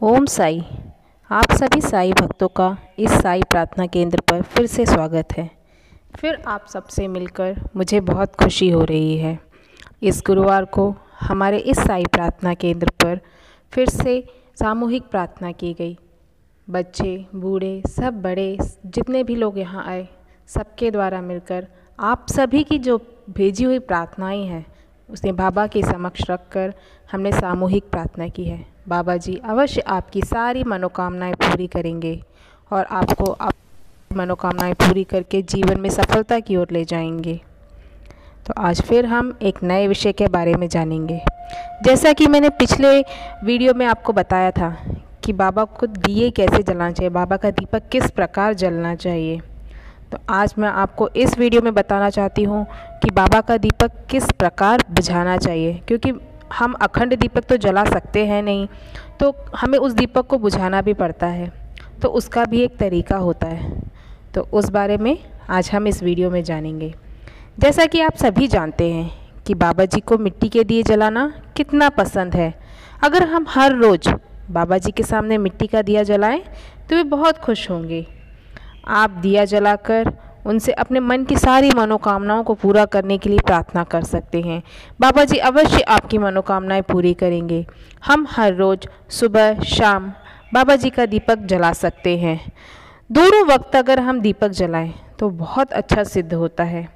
ओम साई। आप सभी साई भक्तों का इस साई प्रार्थना केंद्र पर फिर से स्वागत है। फिर आप सबसे मिलकर मुझे बहुत खुशी हो रही है। इस गुरुवार को हमारे इस साई प्रार्थना केंद्र पर फिर से सामूहिक प्रार्थना की गई। बच्चे, बूढ़े, सब बड़े, जितने भी लोग यहाँ आए, सबके द्वारा मिलकर आप सभी की जो भेजी हुई प्रार्थनाएं हैं उसे बाबा के समक्ष रखकर हमने सामूहिक प्रार्थना की है। बाबा जी अवश्य आपकी सारी मनोकामनाएं पूरी करेंगे और आपको मनोकामनाएं पूरी करके जीवन में सफलता की ओर ले जाएंगे। तो आज फिर हम एक नए विषय के बारे में जानेंगे। जैसा कि मैंने पिछले वीडियो में आपको बताया था कि बाबा को दिए कैसे जलाना चाहिए, बाबा का दीपक किस प्रकार जलना चाहिए। तो आज मैं आपको इस वीडियो में बताना चाहती हूँ कि बाबा का दीपक किस प्रकार बुझाना चाहिए, क्योंकि हम अखंड दीपक तो जला सकते हैं नहीं, तो हमें उस दीपक को बुझाना भी पड़ता है, तो उसका भी एक तरीका होता है। तो उस बारे में आज हम इस वीडियो में जानेंगे। जैसा कि आप सभी जानते हैं कि बाबा जी को मिट्टी के दिए जलाना कितना पसंद है। अगर हम हर रोज़ बाबा जी के सामने मिट्टी का दिया जलाएं तो वे बहुत खुश होंगे। आप दिया जलाकर उनसे अपने मन की सारी मनोकामनाओं को पूरा करने के लिए प्रार्थना कर सकते हैं। बाबा जी अवश्य आपकी मनोकामनाएं पूरी करेंगे। हम हर रोज़ सुबह शाम बाबा जी का दीपक जला सकते हैं। दोनों वक्त अगर हम दीपक जलाएं तो बहुत अच्छा सिद्ध होता है।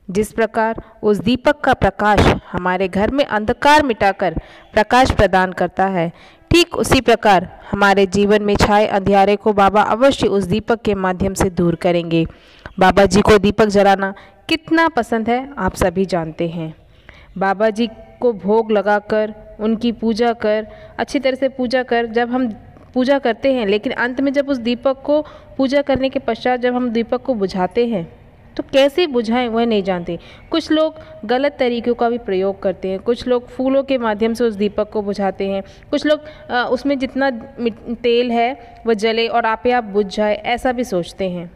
जिस प्रकार उस दीपक का प्रकाश हमारे घर में अंधकार मिटाकर प्रकाश प्रदान करता है, ठीक उसी प्रकार हमारे जीवन में छाए अंधियारे को बाबा अवश्य उस दीपक के माध्यम से दूर करेंगे। बाबा जी को दीपक जलाना कितना पसंद है आप सभी जानते हैं। बाबा जी को भोग लगाकर उनकी पूजा कर, अच्छी तरह से पूजा कर, जब हम पूजा करते हैं, लेकिन अंत में जब उस दीपक को पूजा करने के पश्चात जब हम दीपक को बुझाते हैं तो कैसे बुझाएं वह नहीं जानते। कुछ लोग गलत तरीक़ों का भी प्रयोग करते हैं, कुछ लोग फूलों के माध्यम से उस दीपक को बुझाते हैं, कुछ लोग उसमें जितना तेल है वह जले और आपे आप बुझ जाए, ऐसा भी सोचते हैं।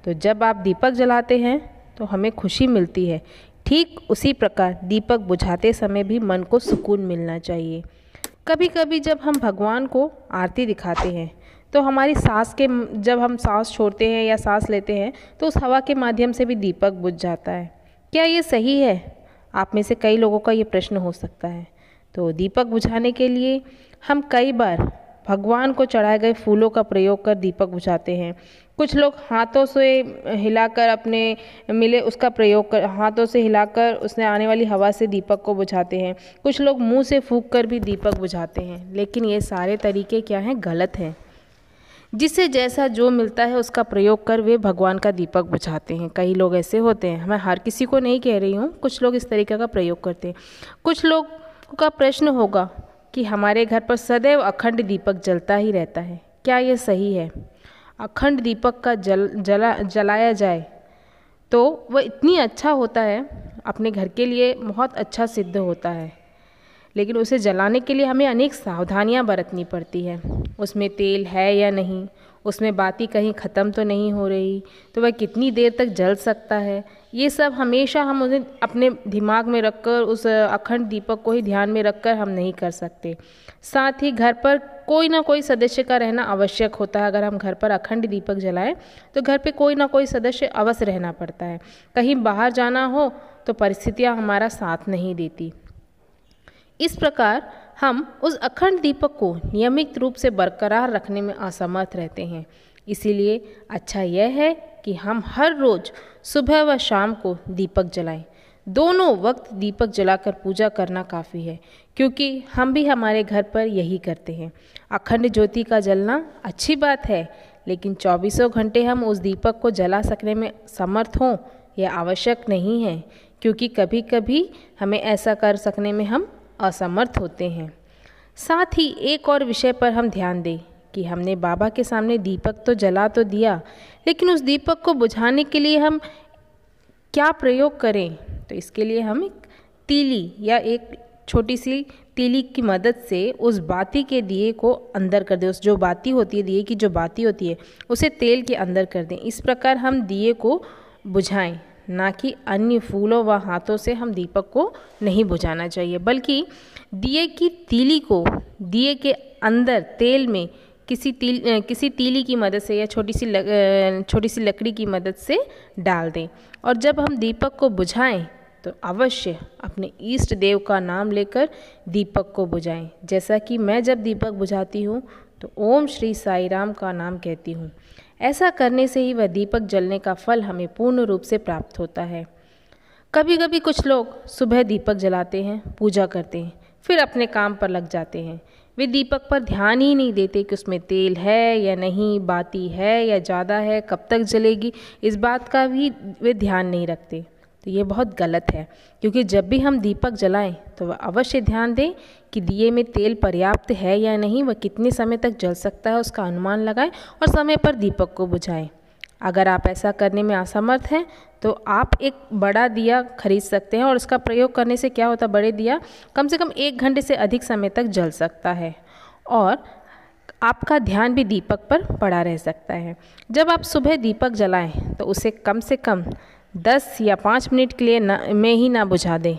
तो जब आप दीपक जलाते हैं तो हमें खुशी मिलती है। ठीक उसी प्रकार दीपक बुझाते समय भी मन को सुकून मिलना चाहिए। कभी कभी जब हम भगवान को आरती दिखाते हैं तो हमारी सांस के जब हम सांस छोड़ते हैं या सांस लेते हैं तो उस हवा के माध्यम से भी दीपक बुझ जाता है। क्या ये सही है? आप में से कई लोगों का ये प्रश्न हो सकता है। तो दीपक बुझाने के लिए हम कई बार भगवान को चढ़ाए गए फूलों का प्रयोग कर दीपक बुझाते हैं। कुछ लोग हाथों से हिलाकर अपने मिले उसका प्रयोग कर, हाथों से हिलाकर उसने आने वाली हवा से दीपक को बुझाते हैं। कुछ लोग मुंह से फूंक कर भी दीपक बुझाते हैं, लेकिन ये सारे तरीके क्या हैं? गलत हैं। जिसे जैसा जो मिलता है उसका प्रयोग कर वे भगवान का दीपक बुझाते हैं। कई लोग ऐसे होते हैं, मैं हर किसी को नहीं कह रही हूँ, कुछ लोग इस तरीके का प्रयोग करते हैं। कुछ लोग का प्रश्न होगा कि हमारे घर पर सदैव अखंड दीपक जलता ही रहता है, क्या ये सही है? अखंड दीपक का जलाया जाए तो वह इतनी अच्छा होता है, अपने घर के लिए बहुत अच्छा सिद्ध होता है, लेकिन उसे जलाने के लिए हमें अनेक सावधानियां बरतनी पड़ती है। उसमें तेल है या नहीं, उसमें बाती कहीं ख़त्म तो नहीं हो रही, तो वह कितनी देर तक जल सकता है, ये सब हमेशा हम उन्हें अपने दिमाग में रखकर उस अखंड दीपक को ही ध्यान में रखकर हम नहीं कर सकते। साथ ही घर पर कोई ना कोई सदस्य का रहना आवश्यक होता है। अगर हम घर पर अखंड दीपक जलाएं तो घर पे कोई ना कोई सदस्य अवश्य रहना पड़ता है। कहीं बाहर जाना हो तो परिस्थितियाँ हमारा साथ नहीं देती। इस प्रकार हम उस अखंड दीपक को नियमित रूप से बरकरार रखने में असमर्थ रहते हैं। इसीलिए अच्छा यह है कि हम हर रोज़ सुबह व शाम को दीपक जलाएं। दोनों वक्त दीपक जलाकर पूजा करना काफ़ी है, क्योंकि हम भी हमारे घर पर यही करते हैं। अखंड ज्योति का जलना अच्छी बात है, लेकिन 24 घंटे हम उस दीपक को जला सकने में समर्थ हों यह आवश्यक नहीं है, क्योंकि कभी कभी हमें ऐसा कर सकने में हम असमर्थ होते हैं। साथ ही एक और विषय पर हम ध्यान दें कि हमने बाबा के सामने दीपक तो जला तो दिया, लेकिन उस दीपक को बुझाने के लिए हम क्या प्रयोग करें? तो इसके लिए हम एक तीली या एक छोटी सी तीली की मदद से उस बाती के दिए को अंदर कर दें। उस जो बाती होती है, दिए की जो बाती होती है, उसे तेल के अंदर कर दें। इस प्रकार हम दिए को बुझाएं, ना कि अन्य फूलों व हाथों से हम दीपक को नहीं बुझाना चाहिए, बल्कि दिए की तीली को दिए के अंदर तेल में किसी तीली की मदद से या छोटी सी लकड़ी की मदद से डाल दें। और जब हम दीपक को बुझाएं तो अवश्य अपने इष्ट देव का नाम लेकर दीपक को बुझाएं। जैसा कि मैं जब दीपक बुझाती हूँ तो ओम श्री साई राम का नाम कहती हूँ। ऐसा करने से ही वह दीपक जलने का फल हमें पूर्ण रूप से प्राप्त होता है। कभी कभी कुछ लोग सुबह दीपक जलाते हैं, पूजा करते हैं, फिर अपने काम पर लग जाते हैं। वे दीपक पर ध्यान ही नहीं देते कि उसमें तेल है या नहीं, बाती है या ज़्यादा है, कब तक जलेगी, इस बात का भी वे ध्यान नहीं रखते। तो ये बहुत गलत है, क्योंकि जब भी हम दीपक जलाएं तो वह अवश्य ध्यान दें कि दिए में तेल पर्याप्त है या नहीं, वह कितने समय तक जल सकता है उसका अनुमान लगाएं और समय पर दीपक को बुझाएं। अगर आप ऐसा करने में असमर्थ हैं तो आप एक बड़ा दिया खरीद सकते हैं और इसका प्रयोग करने से क्या होता है, बड़े दिया कम से कम 1 घंटे से अधिक समय तक जल सकता है और आपका ध्यान भी दीपक पर पड़ा रह सकता है। जब आप सुबह दीपक जलाएं तो उसे कम से कम 10 या 5 मिनट के लिए में ही ना बुझा दें,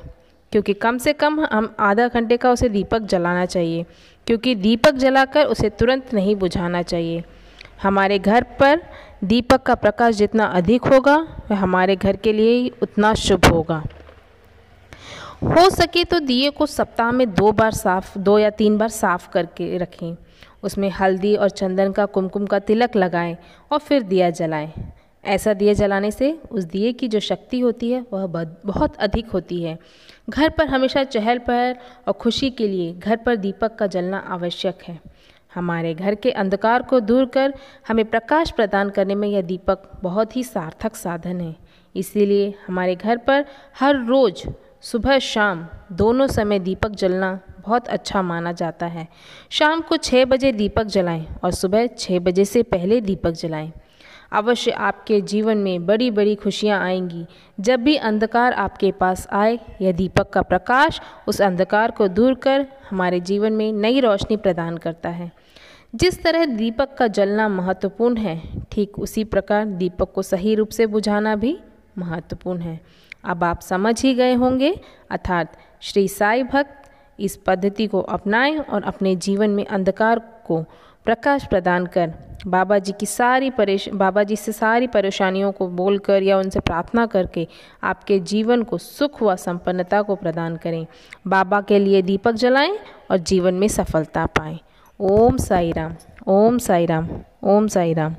क्योंकि कम से कम हम आधा घंटे का उसे दीपक जलाना चाहिए, क्योंकि दीपक जलाकर उसे तुरंत नहीं बुझाना चाहिए। हमारे घर पर दीपक का प्रकाश जितना अधिक होगा वह हमारे घर के लिए उतना शुभ होगा। हो सके तो दिए को सप्ताह में 2 या 3 बार साफ करके रखें। उसमें हल्दी और चंदन का कुमकुम का तिलक लगाएं और फिर दिया जलाएं। ऐसा दिया जलाने से उस दिए की जो शक्ति होती है वह बहुत अधिक होती है। घर पर हमेशा चहल पहल और खुशी के लिए घर पर दीपक का जलना आवश्यक है। हमारे घर के अंधकार को दूर कर हमें प्रकाश प्रदान करने में यह दीपक बहुत ही सार्थक साधन है। इसीलिए हमारे घर पर हर रोज़ सुबह शाम दोनों समय दीपक जलना बहुत अच्छा माना जाता है। शाम को 6 बजे दीपक जलाएं और सुबह 6 बजे से पहले दीपक जलाएं। अवश्य आपके जीवन में बड़ी बड़ी खुशियाँ आएंगी। जब भी अंधकार आपके पास आए, यह दीपक का प्रकाश उस अंधकार को दूर कर हमारे जीवन में नई रोशनी प्रदान करता है। जिस तरह दीपक का जलना महत्वपूर्ण है, ठीक उसी प्रकार दीपक को सही रूप से बुझाना भी महत्वपूर्ण है। अब आप समझ ही गए होंगे, अर्थात श्री साई भक्त इस पद्धति को अपनाएं और अपने जीवन में अंधकार को प्रकाश प्रदान कर बाबा जी से सारी परेशानियों को बोलकर या उनसे प्रार्थना करके आपके जीवन को सुख व संपन्नता को प्रदान करें। बाबा के लिए दीपक जलाएं और जीवन में सफलता पाएं। ओम साई राम, ओम साई राम, ओम साई राम।